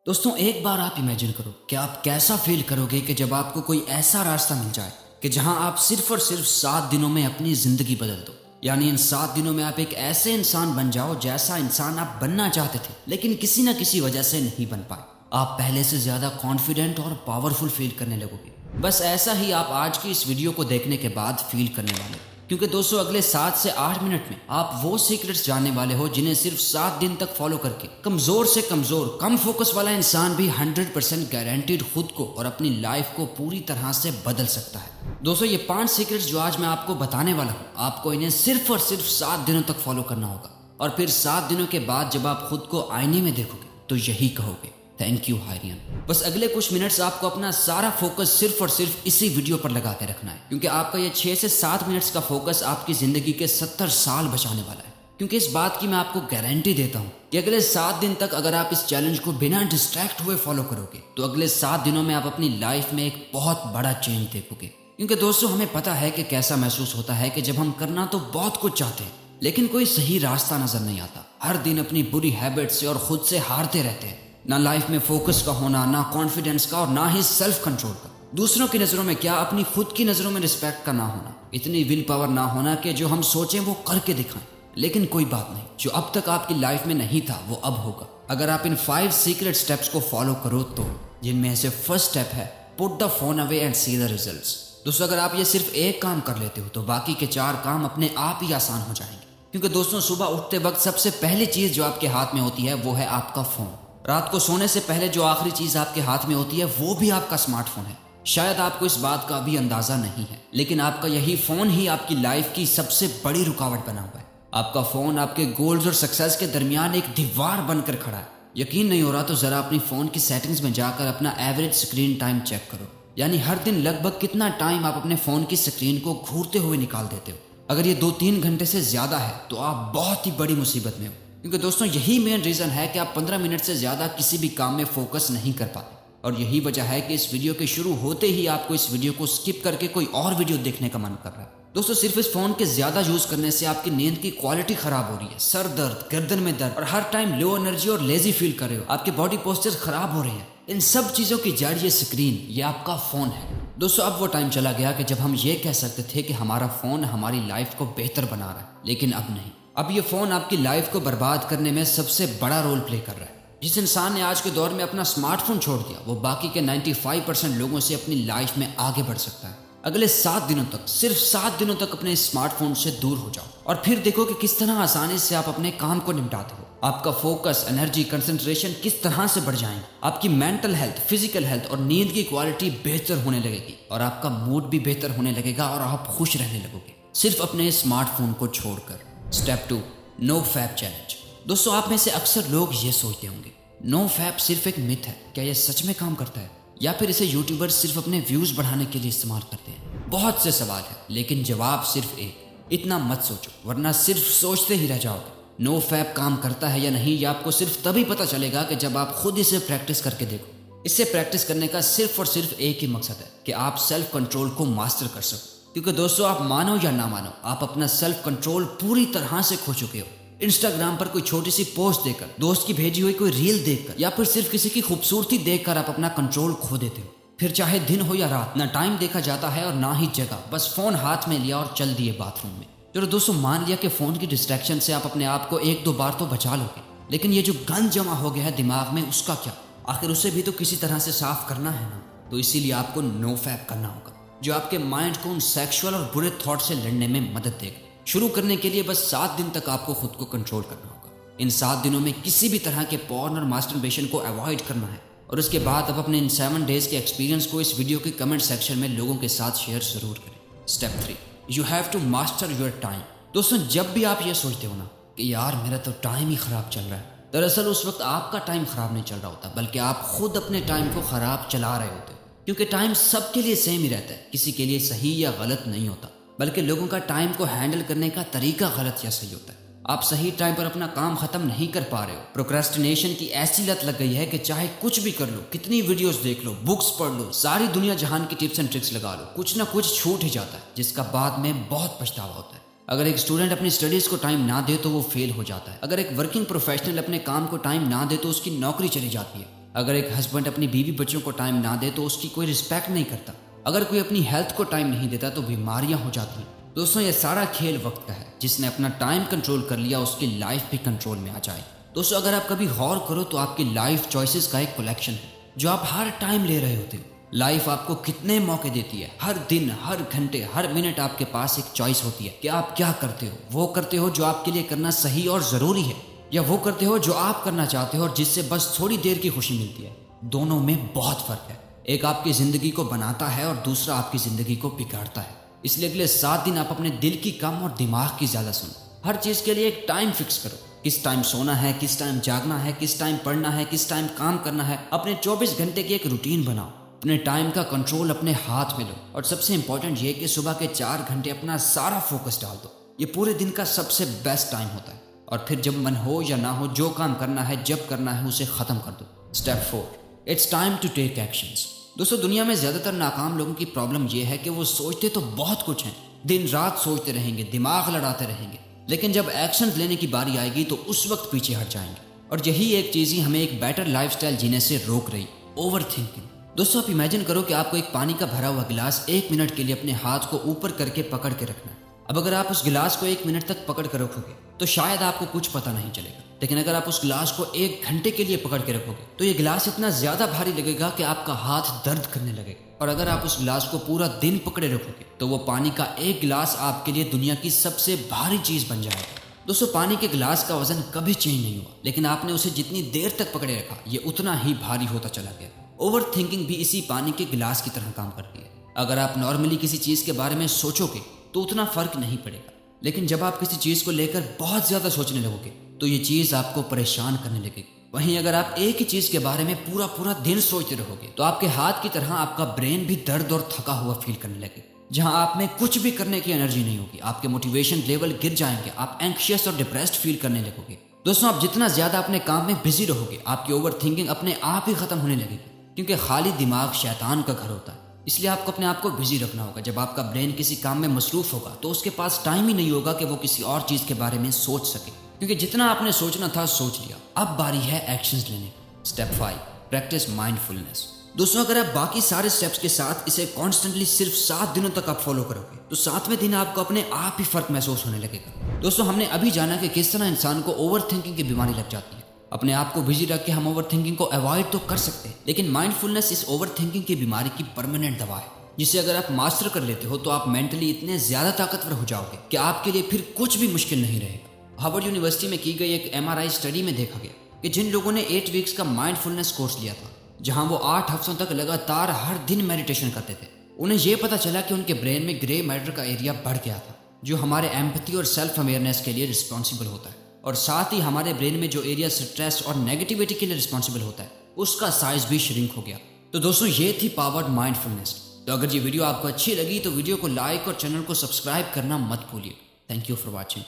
दोस्तों एक बार आप इमेजिन करो कि आप कैसा फील करोगे कि जब आपको कोई ऐसा रास्ता मिल जाए कि जहां आप सिर्फ और सिर्फ 7 दिनों में अपनी जिंदगी बदल दो। यानी इन 7 दिनों में आप एक ऐसे इंसान बन जाओ जैसा इंसान आप बनना चाहते थे लेकिन किसी न किसी वजह से नहीं बन पाए। आप पहले से ज्यादा कॉन्फिडेंट और पावरफुल फील करने लगोगे। बस ऐसा ही आप आज की इस वीडियो को देखने के बाद फील करने वाले हो। क्योंकि दोस्तों अगले 7 से 8 मिनट में आप वो सीक्रेट्स जानने वाले हो जिन्हें सिर्फ 7 दिन तक फॉलो करके कमजोर से कमजोर कम फोकस वाला इंसान भी 100% गारंटीड खुद को और अपनी लाइफ को पूरी तरह से बदल सकता है। दोस्तों ये 5 सीक्रेट्स जो आज मैं आपको बताने वाला हूँ, आपको इन्हें सिर्फ और सिर्फ 7 दिनों तक फॉलो करना होगा। और फिर 7 दिनों के बाद जब आप खुद को आईने में देखोगे तो यही कहोगे, थैंक यू हारियन। बस अगले कुछ मिनट्स आपको अपना सारा फोकस सिर्फ और सिर्फ इसी वीडियो पर लगा के रखना है, क्योंकि आपका ये 6 से 7 मिनट्स का फोकस आपकी जिंदगी के 70 साल बचाने वाला है। क्योंकि इस बात की मैं आपको गारंटी देता हूँ कि अगले 7 दिन तक अगर आप इस चैलेंज को बिना डिस्ट्रैक्ट हुए फॉलो करोगे तो अगले 7 दिनों में आप अपनी लाइफ में एक बहुत बड़ा चेंज देखोगे। क्योंकि दोस्तों हमें पता है कि कैसा महसूस होता है कि जब हम करना तो बहुत कुछ चाहते हैं लेकिन कोई सही रास्ता नजर नहीं आता। हर दिन अपनी बुरी हैबिट से और खुद से हारते रहते हैं। ना लाइफ में फोकस का होना, ना कॉन्फिडेंस का और ना ही सेल्फ कंट्रोल का। दूसरों की नजरों में क्या, अपनी खुद की नजरों में रिस्पेक्ट का ना होना, इतनी विल पावर ना होना कि जो हम सोचें वो करके दिखाएं। लेकिन कोई बात नहीं, जो अब तक आपकी लाइफ में नहीं था वो अब होगा अगर आप इन 5 सीक्रेट स्टेप्स को फॉलो करो तो, जिनमें से फर्स्ट स्टेप है put the phone away and see the results. दोस्तों अगर आप ये सिर्फ एक काम कर लेते हो तो बाकी के 4 काम अपने आप ही आसान हो जाएंगे। क्योंकि दोस्तों सुबह उठते वक्त सबसे पहली चीज जो आपके हाथ में होती है वो है आपका फोन। रात को सोने से पहले जो आखिरी चीज आपके हाथ में होती है वो भी आपका स्मार्टफोन है। शायद आपको इस बात का अभी अंदाजा नहीं है लेकिन आपका यही फोन ही आपकी लाइफ की सबसे बड़ी रुकावट बना हुआ है। आपका फोन आपके गोल्स और सक्सेस के दरमियान एक दीवार बनकर खड़ा है। यकीन नहीं हो रहा तो जरा अपनी फोन की सेटिंग्स में जाकर अपना एवरेज स्क्रीन टाइम चेक करो। यानी हर दिन लगभग कितना टाइम आप अपने फोन की स्क्रीन को घूरते हुए निकाल देते हो। अगर ये 2-3 घंटे से ज्यादा है तो आप बहुत ही बड़ी मुसीबत में हो। क्योंकि दोस्तों यही मेन रीजन है कि आप 15 मिनट से ज्यादा किसी भी काम में फोकस नहीं कर पाते। और यही वजह है कि इस वीडियो के शुरू होते ही आपको इस वीडियो को स्किप करके कोई और वीडियो देखने का मन कर रहा है। दोस्तों सिर्फ इस फोन के ज्यादा यूज करने से आपकी नींद की क्वालिटी खराब हो रही है, सर दर्द, गर्दन में दर्द और हर टाइम लो एनर्जी और लेजी फील कर रहे हो, आपके बॉडी पोस्चर खराब हो रहे हैं। इन सब चीजों की जड़ ये स्क्रीन, ये आपका फोन है। दोस्तों अब वो टाइम चला गया कि जब हम ये कह सकते थे कि हमारा फोन हमारी लाइफ को बेहतर बना रहा है, लेकिन अब नहीं। अब ये फोन आपकी लाइफ को बर्बाद करने में सबसे बड़ा रोल प्ले कर रहा है। जिस इंसान ने आज के दौर में अपना स्मार्टफोन छोड़ दिया वो बाकी के 95% लोगों से अपनी लाइफ में आगे बढ़ सकता है। अगले 7 दिनों तक, सिर्फ 7 दिनों तक अपने स्मार्टफोन से दूर हो जाओ और फिर देखो कि किस तरह आसानी से आप अपने काम को निपटाते हो। आपका फोकस, एनर्जी, कंसंट्रेशन किस तरह से बढ़ जाएंगे। आपकी मेंटल हेल्थ, फिजिकल हेल्थ और नींद की क्वालिटी बेहतर होने लगेगी और आपका मूड भी बेहतर होने लगेगा और आप खुश रहने लगोगे सिर्फ अपने स्मार्टफोन को छोड़कर। Step 2, no fap challenge. दोस्तों आप में से अक्सर लोग ये सोचते होंगे नो फैप सिर्फ एक मिथ है, क्या ये सच में काम करता है या फिर इसे यूट्यूबर्स सिर्फ अपने व्यूज बढ़ाने के लिए इस्तेमाल करते हैं। बहुत से सवाल है लेकिन जवाब सिर्फ एक, इतना मत सोचो वरना सिर्फ सोचते ही रह जाओगे। नो फैप काम करता है या नहीं ये आपको सिर्फ तभी पता चलेगा कि जब आप खुद इसे प्रैक्टिस करके देखो। इसे प्रैक्टिस करने का सिर्फ और सिर्फ एक ही मकसद है कि आप सेल्फ कंट्रोल को मास्टर कर सको। क्योंकि दोस्तों आप मानो या ना मानो आप अपना सेल्फ कंट्रोल पूरी तरह से खो चुके हो। इंस्टाग्राम पर कोई छोटी सी पोस्ट देकर, दोस्त की भेजी हुई कोई रील देखकर या फिर सिर्फ किसी की खूबसूरती देखकर आप अपना कंट्रोल खो देते हो। फिर चाहे दिन हो या रात, ना टाइम देखा जाता है और ना ही जगह, बस फोन हाथ में लिया और चल दिए बाथरूम में। चलो दोस्तों मान लिया कि फोन की डिस्ट्रैक्शन से आप अपने आप को 1-2 बार तो बचा लोगे, लेकिन ये जो गंद जमा हो गया है दिमाग में उसका क्या? आखिर उसे भी तो किसी तरह से साफ करना है ना। तो इसीलिए आपको नो फैप करना होगा जो आपके माइंड को उन सेक्सुअल और बुरे थॉट से लड़ने में मदद देगा। शुरू करने के लिए बस 7 दिन तक आपको खुद को कंट्रोल करना होगा। इन 7 दिनों में किसी भी तरह के पॉर्न और मास्टरबेशन को अवॉइड करना है और उसके बाद आप अपने इन 7 डेज के एक्सपीरियंस को इस वीडियो के कमेंट सेक्शन में लोगों के साथ शेयर जरूर करें। Step 3, you have to master your time. दोस्तों जब भी आप ये सोचते हो ना कि यार मेरा तो टाइम ही खराब चल रहा है, दरअसल उस वक्त आपका टाइम खराब नहीं चल रहा होता बल्कि आप खुद अपने टाइम को खराब चला रहे होते हो। क्योंकि टाइम सबके लिए सेम ही रहता है, किसी के लिए सही या गलत नहीं होता, बल्कि लोगों का टाइम को हैंडल करने का तरीका गलत या सही होता है। आप सही टाइम पर अपना काम खत्म नहीं कर पा रहे हो। प्रोक्रेस्टिनेशन की ऐसी लत लग गई है कि चाहे कुछ भी कर लो, कितनी वीडियोस देख लो, बुक्स पढ़ लो, सारी दुनिया जहान की टिप्स एंड ट्रिक्स लगा लो, कुछ ना कुछ छूट ही जाता है जिसका बाद में बहुत पछतावा होता है। अगर एक स्टूडेंट अपनी स्टडीज को टाइम ना दे तो वो फेल हो जाता है। अगर एक वर्किंग प्रोफेशनल अपने काम को टाइम ना दे तो उसकी नौकरी चली जाती है। अगर एक हस्बैंड अपनी बीवी बच्चों को टाइम ना दे तो उसकी कोई रिस्पेक्ट नहीं करता। अगर कोई अपनी हेल्थ को टाइम नहीं देता तो बीमारियां हो जाती हैं। दोस्तों, ये सारा खेल वक्त का है। जिसने अपना टाइम कंट्रोल कर लिया उसकी लाइफ भी कंट्रोल में आ जाए। दोस्तों, अगर आप कभी गौर करो तो आपकी लाइफ चॉइसेस का एक कलेक्शन है जो आप हर टाइम ले रहे होते हो। लाइफ आपको कितने मौके देती है। हर दिन, हर घंटे, हर मिनट आपके पास एक चॉइस होती है कि आप क्या करते हो। वो करते हो जो आपके लिए करना सही और ज़रूरी है, या वो करते हो जो आप करना चाहते हो और जिससे बस थोड़ी देर की खुशी मिलती है। दोनों में बहुत फर्क है। एक आपकी ज़िंदगी को बनाता है और दूसरा आपकी ज़िंदगी को बिगाड़ता है। इसलिए अगले 7 दिन आप अपने दिल की कम और दिमाग की ज़्यादा सुनो। हर चीज़ के लिए एक टाइम फिक्स करो। किस टाइम सोना है, किस टाइम जागना है, किस टाइम पढ़ना है, किस टाइम काम करना है। अपने 24 घंटे की एक रूटीन बनाओ। अपने टाइम का कंट्रोल अपने हाथ में लो। और सबसे इंपॉर्टेंट ये कि सुबह के 4 घंटे अपना सारा फोकस डाल दो। ये पूरे दिन का सबसे बेस्ट टाइम होता है। और फिर जब मन हो या ना हो, जो काम करना है जब करना है उसे ख़त्म कर दो। Step 4, it's time to take actions. दोस्तों, दुनिया में ज़्यादातर नाकाम लोगों की प्रॉब्लम यह है कि वो सोचते तो बहुत कुछ हैं, दिन रात सोचते रहेंगे, दिमाग लड़ाते रहेंगे, लेकिन जब एक्शन लेने की बारी आएगी तो उस वक्त पीछे हट जाएंगे। और यही एक चीज़ ही हमें एक बेटर लाइफस्टाइल जीने से रोक रही, ओवर थिंकिंग। दोस्तों, आप इमेजिन करो कि आपको एक पानी का भरा हुआ गिलास 1 मिनट के लिए अपने हाथ को ऊपर करके पकड़ के रखना है। अब अगर आप उस गिलास को 1 मिनट तक पकड़ कर रखोगे तो शायद आपको कुछ पता नहीं चलेगा, लेकिन अगर आप उस गिलास को 1 घंटे के लिए पकड़ के रखोगे तो ये गिलास इतना ज्यादा भारी लगेगा कि आपका हाथ दर्द करने लगेगा। और अगर आप उस गिलास को पूरा दिन पकड़े रखोगे तो वो पानी का एक गिलास आपके लिए दुनिया की सबसे भारी चीज बन जाएगा। दोस्तों, पानी के गिलास का वजन कभी चेंज नहीं हुआ, लेकिन आपने उसे जितनी देर तक पकड़े रखा ये उतना ही भारी होता चला गया। ओवर थिंकिंग भी इसी पानी के गिलास की तरह काम करती है। अगर आप नॉर्मली किसी चीज के बारे में सोचोगे तो उतना फर्क नहीं पड़ेगा, लेकिन जब आप किसी चीज को लेकर बहुत ज्यादा सोचने लगोगे तो ये चीज आपको परेशान करने लगेगी। वहीं अगर आप एक ही चीज के बारे में पूरा दिन सोचते रहोगे तो आपके हाथ की तरह आपका ब्रेन भी दर्द और थका हुआ फील करने लगेगा। जहां आप में कुछ भी करने की एनर्जी नहीं होगी, आपके मोटिवेशन लेवल गिर जाएंगे, आप एंक्शियस और डिप्रेस्ड फील करने लगोगे। दोस्तों, आप जितना ज्यादा अपने काम में बिजी रहोगे आपकी ओवर थिंकिंग अपने आप ही खत्म होने लगेगी, क्योंकि खाली दिमाग शैतान का घर होता है। इसलिए आपको अपने आप को बिजी रखना होगा। जब आपका ब्रेन किसी काम में मसरूफ होगा तो उसके पास टाइम ही नहीं होगा कि वो किसी और चीज के बारे में सोच सके, क्योंकि जितना आपने सोचना था सोच लिया। अब बारी है एक्शंस लेने की। Step 5, practice mindfulness. दोस्तों, अगर आप बाकी सारे स्टेप्स के साथ इसे कॉन्स्टेंटली सिर्फ 7 दिनों तक आप फॉलो करोगे तो 7वें दिन आपको अपने आप ही फर्क महसूस होने लगेगा। दोस्तों, हमने अभी जाना कि किस तरह इंसान को ओवर थिंकिंग की बीमारी लग जाती है। अपने आप को बिजी रख के हम ओवर थिंकिंग को अवॉइड तो कर सकते हैं, लेकिन माइंडफुलनेस इस ओवर थिंकिंग की बीमारी की परमानेंट दवा है, जिसे अगर आप मास्टर कर लेते हो तो आप मेंटली इतने ज्यादा ताकतवर हो जाओगे कि आपके लिए फिर कुछ भी मुश्किल नहीं रहेगा। हार्वर्ड यूनिवर्सिटी में की गई एक MRI स्टडी में देखा गया कि जिन लोगों ने 8 वीक्स का माइंडफुलनेस कोर्स लिया था, जहां वो 8 हफ्तों तक लगातार हर दिन मेडिटेशन करते थे, उन्हें यह पता चला कि उनके ब्रेन में ग्रे मैटर का एरिया बढ़ गया था, जो हमारे एम्पैथी और सेल्फ अवेयरनेस के लिए रिस्पॉन्सिबल होता है। और साथ ही हमारे ब्रेन में जो एरिया स्ट्रेस और नेगेटिविटी के लिए रिस्पॉन्सिबल होता है उसका साइज भी श्रिंक हो गया। तो दोस्तों, ये थी पावर्ड माइंडफुलनेस। तो अगर ये वीडियो आपको अच्छी लगी तो वीडियो को लाइक और चैनल को सब्सक्राइब करना मत भूलिए। Thank you for watching.